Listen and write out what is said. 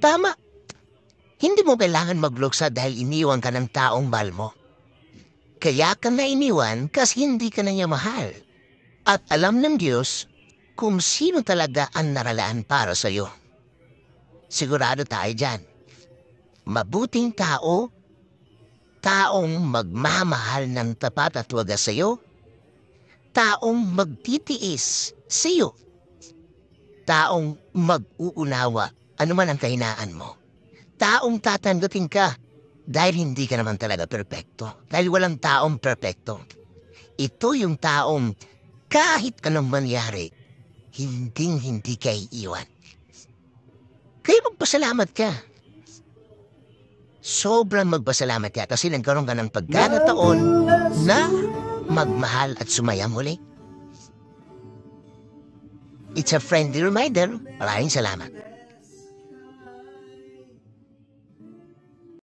Tama. Hindi mo kailangan magluksa dahil iniwan ka ng taong mahal mo. Kaya ka na iniwan kasi hindi ka na niya mahal. At alam ng Diyos kung sino talaga ang naralaan para sa'yo. Sigurado tayo dyan. Mabuting tao, taong magmamahal ng tapat at wagas sa'yo, taong magtitiis sa'yo, taong mag-uunawa anuman ang kahinaan mo, taong tatanggapin ka dahil hindi ka naman talaga perpekto, dahil walang taong perpekto. Ito yung taong kahit anong mangyari, hindi ka iiwan. Kaya magpasalamat ka. Sobrang magpasalamat ka kasi nagkaroon ka ng pagkakataon na magmahal at sumaya muli. It's a friendly reminder. Maraming salamat.